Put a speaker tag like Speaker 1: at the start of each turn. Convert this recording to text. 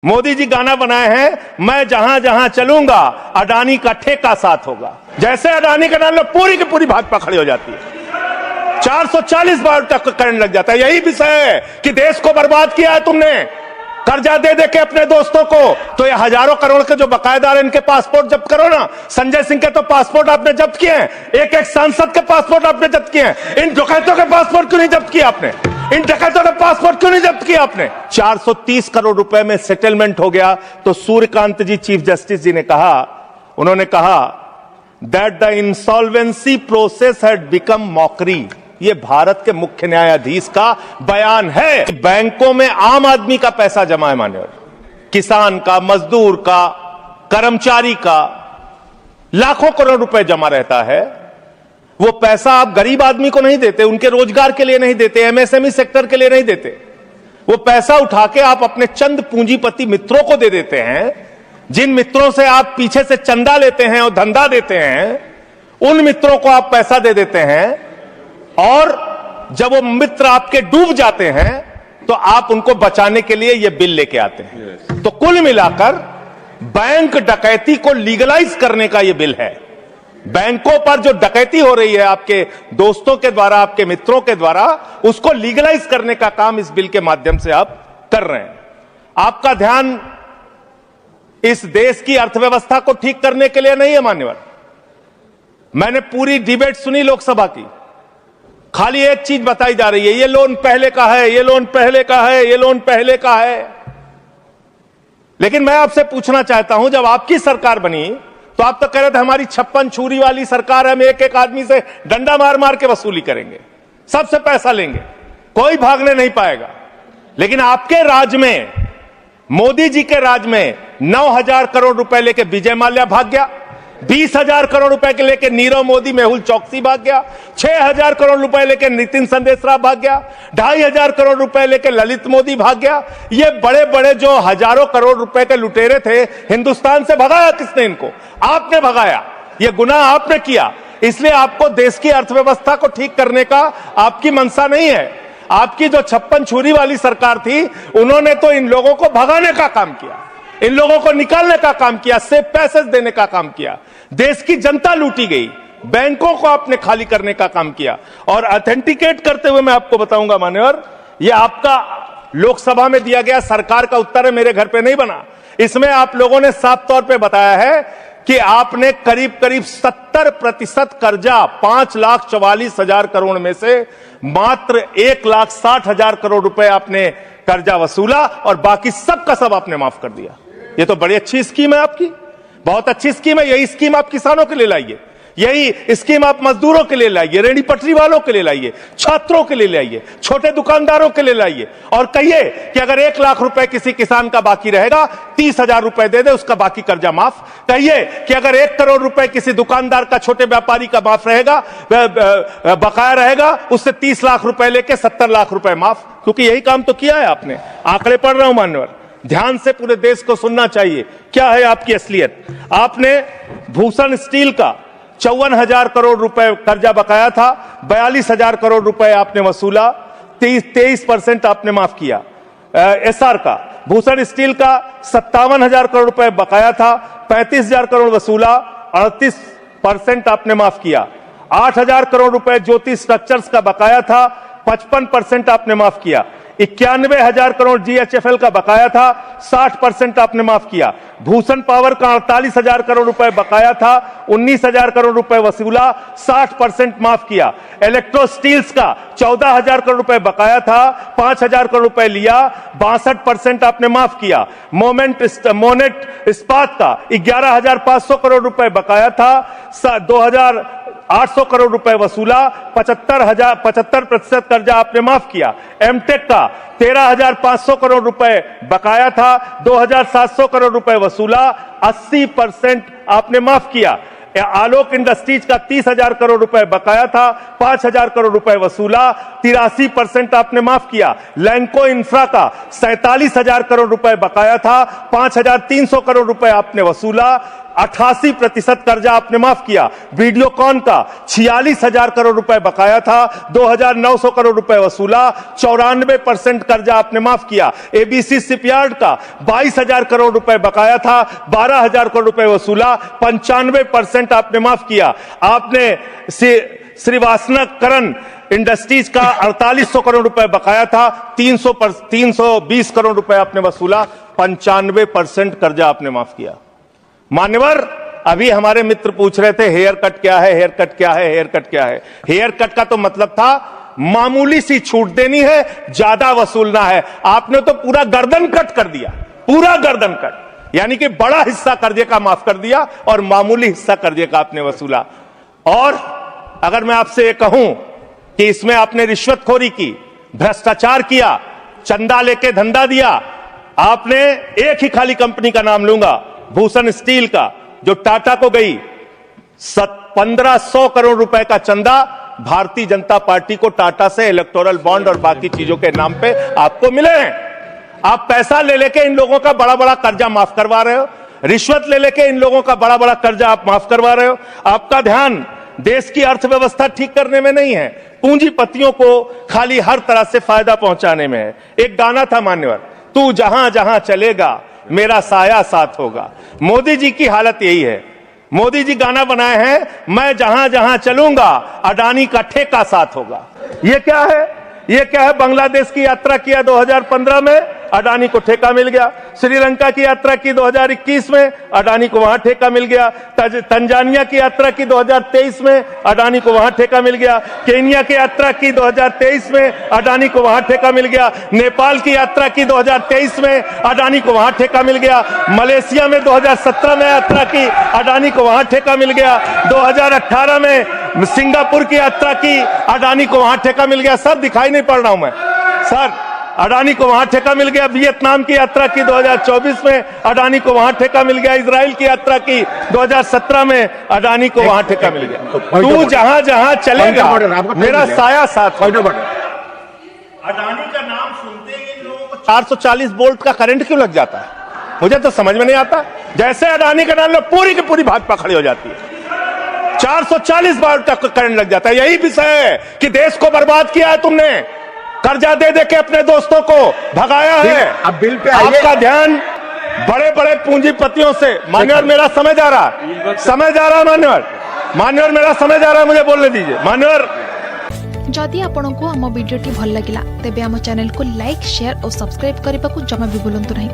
Speaker 1: मोदी जी गाना बनाए हैं, मैं जहां जहां चलूंगा अडानी का ठेका साथ होगा। जैसे अडानी का नाम लो, पूरी की पूरी भाजपा खड़ी हो जाती है। 440 बार तक करंट लग जाता है। यही विषय है कि देश को बर्बाद किया है तुमने, कर्जा दे दे के अपने दोस्तों को। तो ये हजारों करोड़ के जो बकायेदार हैं, इनके पासपोर्ट जब्त करो ना। संजय सिंह के तो पासपोर्ट आपने जब्त किए हैं, एक एक सांसद के पासपोर्ट आपने जब्त किए हैं। इन डकैतों के पासपोर्ट क्यों नहीं जब्त किया आपने? इन डकैतों का पासपोर्ट क्यों नहीं जब्त किया आपने? 430 करोड़ रुपए में सेटलमेंट हो गया। तो सूर्यकांत जी, चीफ जस्टिस जी ने कहा, उन्होंने कहा that the insolvency process had become mockery. ये भारत के मुख्य न्यायाधीश का बयान है। बैंकों में आम आदमी का पैसा जमा है, मान्यवर, किसान का, मजदूर का, कर्मचारी का लाखों करोड़ रुपए जमा रहता है। वो पैसा आप गरीब आदमी को नहीं देते, उनके रोजगार के लिए नहीं देते, एमएसएमई सेक्टर के लिए नहीं देते। वो पैसा उठा के आप अपने चंद पूंजीपति मित्रों को दे देते हैं। जिन मित्रों से आप पीछे से चंदा लेते हैं और धंधा देते हैं, उन मित्रों को आप पैसा दे देते हैं। और जब वो मित्र आपके डूब जाते हैं तो आप उनको बचाने के लिए ये बिल लेके आते हैं। तो कुल मिलाकर बैंक डकैती को लीगलाइज करने का ये बिल है। बैंकों पर जो डकैती हो रही है आपके दोस्तों के द्वारा, आपके मित्रों के द्वारा, उसको लीगलाइज करने का काम इस बिल के माध्यम से आप कर रहे हैं। आपका ध्यान इस देश की अर्थव्यवस्था को ठीक करने के लिए नहीं है, मान्यवर। मैंने पूरी डिबेट सुनी लोकसभा की, खाली एक चीज बताई जा रही है, ये लोन पहले का है, ये लोन पहले का है, ये लोन पहले का है। लेकिन मैं आपसे पूछना चाहता हूं, जब आपकी सरकार बनी तो आप तो कह रहे थे हमारी 56 छुरी वाली सरकार है, हम एक एक आदमी से डंडा मार मार के वसूली करेंगे, सबसे पैसा लेंगे, कोई भागने नहीं पाएगा। लेकिन आपके राज में, मोदी जी के राज में 9,000 करोड़ रुपए लेके विजय माल्या भाग गया, 20,000 करोड़ रुपए के लेके नीरव मोदी, मेहुल चौकसी भाग गया, 6,000 करोड़ रुपए लेके नितिन संदेशरा भाग गया, 2,500 करोड़ रुपए लेके ललित मोदी भाग गया। ये बड़े बड़े जो हजारों करोड़ रुपए के लुटेरे थे, हिंदुस्तान से भगाया किसने इनको? आपने भगाया। ये गुनाह आपने किया। इसलिए आपको देश की अर्थव्यवस्था को ठीक करने का आपकी मंशा नहीं है। आपकी जो 56 छुरी वाली सरकार थी, उन्होंने तो इन लोगों को भगाने का काम किया, इन लोगों को निकालने का काम किया, सेफ पैसेज देने का काम किया। देश की जनता लूटी गई, बैंकों को आपने खाली करने का काम किया। और ऑथेंटिकेट करते हुए मैं आपको बताऊंगा, मान्यवर, ये आपका लोकसभा में दिया गया सरकार का उत्तर है, मेरे घर पे नहीं बना। इसमें आप लोगों ने साफ तौर पे बताया है कि आपने करीब करीब 70% कर्जा 5,44,000 करोड़ में से मात्र 1,60,000 करोड़ रुपए आपने कर्जा वसूला और बाकी सब का सब आपने माफ कर दिया। ये तो बड़ी अच्छी स्कीम है आपकी, बहुत अच्छी स्कीम है। यही स्कीम आप किसानों के लिए लाइए, यही स्कीम आप मजदूरों के लिए लाइए, रेहड़ी पटरी वालों के लिए लाइए, छात्रों के लिए लाइए, छोटे दुकानदारों के लिए लाइए। और कहिए कि अगर 1 लाख रुपए किसी किसान का बाकी रहेगा, 30,000 रुपए दे दे, उसका बाकी कर्जा माफ। कहिए कि अगर 1 करोड़ रुपए किसी दुकानदार का, छोटे व्यापारी का माफ रहेगा, बकाया रहेगा, उससे 30 लाख रुपए लेके 70 लाख रुपए माफ। क्योंकि यही काम तो किया है आपने। आंकड़े पढ़ रहा हूं, मान्यवर, ध्यान से पूरे देश को सुनना चाहिए। क्या है आपकी असलियत? आपने भूषण स्टील का 54,000 करोड़ रुपए कर्जा बकाया था, 42,000 करोड़ रुपए आपने वसूला, 23% आपने माफ किया। एसआर का, भूषण स्टील का 57,000 करोड़ रुपए बकाया था, 35,000 करोड़ वसूला, 38% आपने माफ किया। 8,000 करोड़ रुपए ज्योति स्ट्रक्चर्स का बकाया था, 55% आपने माफ किया। 91,000 करोड़ जीएचएफएल का बकाया था, 60% आपने माफ किया। भूषण पावर का 48,000 करोड़ रुपए बकाया था, 19,000 करोड़ रुपए वसूला, 60% माफ किया। इलेक्ट्रो स्टील्स का 14,000 करोड़ रुपए बकाया था, 5,000 करोड़ रुपए लिया, 62% आपने माफ किया। मोनेट इस्पात का 11,500 करोड़ रुपए बकाया था, 2,800 करोड़ रुपए वसूला, 75% कर्जा आपने माफ किया। एमटेक का 13,500 करोड़ रुपए बकाया था, 2,700 करोड़ रुपए वसूला, 80% आपने माफ किया। आलोक इंडस्ट्रीज का 30,000 करोड़ रुपए बकाया था, 5,000 करोड़ रुपए वसूला, 83% आपने माफ किया। लैंको इंफ्रा का 47,000 करोड़ रुपए बकाया था, 5,300 करोड़ रुपए आपने वसूला, 88% कर्जा आपने माफ किया। वीडियोकॉन का 46,000 करोड़ रुपए बकाया था, 2,900 करोड़ रुपए वसूला, 94% कर्जा आपने माफ किया। एबीसी शिपयार्ड का 22,000 करोड़ रुपए बकाया था, 12,000 करोड़ रुपए वसूला, 95% आपने माफ किया। आपने श्रीवास्तव इंडस्ट्रीज का 4800 करोड़ रुपए बकाया था, 320 करोड़ रुपए आपने वसूला, 95% कर्जा आपने माफ किया। मान्यवर, अभी हमारे मित्र पूछ रहे थे हेयर कट क्या है, हेयर कट क्या है, हेयर कट क्या है। हेयर कट का तो मतलब था मामूली सी छूट देनी है, ज्यादा वसूलना है। आपने तो पूरा गर्दन कट कर दिया, पूरा गर्दन कट, यानी कि बड़ा हिस्सा कर्जे का माफ कर दिया और मामूली हिस्सा कर्जे का आपने वसूला। और अगर मैं आपसे ये कहूं कि इसमें आपने रिश्वतखोरी की, भ्रष्टाचार किया, चंदा लेके धंधा दिया, आपने एक ही खाली कंपनी का नाम लूंगा, भूषण स्टील का, जो टाटा को गई, 1500 करोड़ रुपए का चंदा भारतीय जनता पार्टी को टाटा से इलेक्टोरल बॉन्ड और बाकी चीजों के नाम पे आपको मिले हैं। आप पैसा ले लेके इन लोगों का बड़ा बड़ा कर्जा माफ करवा रहे हो, रिश्वत ले लेके इन लोगों का बड़ा बड़ा कर्जा आप माफ करवा रहे हो। आपका ध्यान देश की अर्थव्यवस्था ठीक करने में नहीं है, पूंजीपतियों को खाली हर तरह से फायदा पहुंचाने में है। एक गाना था मान्यवर, तू जहां जहां चलेगा मेरा साया साथ होगा। मोदी जी की हालत यही है। मोदी जी गाना बनाए हैं, मैं जहां जहां चलूंगा अडानी का ठेका साथ होगा। ये क्या है? ये क्या है? बांग्लादेश की यात्रा किया 2015 में, अडानी को ठेका मिल गया। श्रीलंका की यात्रा की 2021 में, अडानी को वहां ठेका मिल गया। तंजानिया की यात्रा की 2023 में, अडानी को वहां ठेका मिल गया। केन्या की यात्रा की 2023 में, अडानी को वहां ठेका मिल गया। नेपाल की यात्रा की 2023 में, अडानी को वहां ठेका मिल गया। मलेशिया में 2017 में यात्रा की, अडानी को वहां ठेका मिल गया। 2018 में सिंगापुर की यात्रा की, अडानी को वहां ठेका मिल गया। सर दिखाई नहीं पड़ रहा हूं मैं सर, अडानी को वहां ठेका मिल गया। वियतनाम की यात्रा की 2024 में, अडानी को वहां ठेका मिल गया। इजराइल की यात्रा की 2017 में, अडानी को वहां ठेका मिल गया। तू जहां जहां चलेगा मेरा साया साथ। अडानी का नाम सुनते ही इन लोगों को 440 वोल्ट का करंट क्यों लग जाता है, मुझे तो समझ में नहीं आता। जैसे अडानी का नाम लो, पूरी की पूरी भाजपा खड़ी हो जाती है। 440 वोल्ट का करंट लग जाता है। यही विषय है कि देश को बर्बाद किया है तुमने, कर्जा दे दे के अपने दोस्तों को भगाया है।
Speaker 2: अब बिल पे
Speaker 1: आपका ध्यान बड़े बड़े पूंजीपतियों से। मान्यवर मेरा समय जा रहा है, समय जा रहा है मान्यवर मेरा समय जा रहा है, मुझे बोलने दीजिए मान्यवर।
Speaker 3: जदि आपंक आम भिडी भल लगा तेब आम चैनल को लाइक, शेयर और सब्सक्राइब करने को जमा भी भूलु नहीं।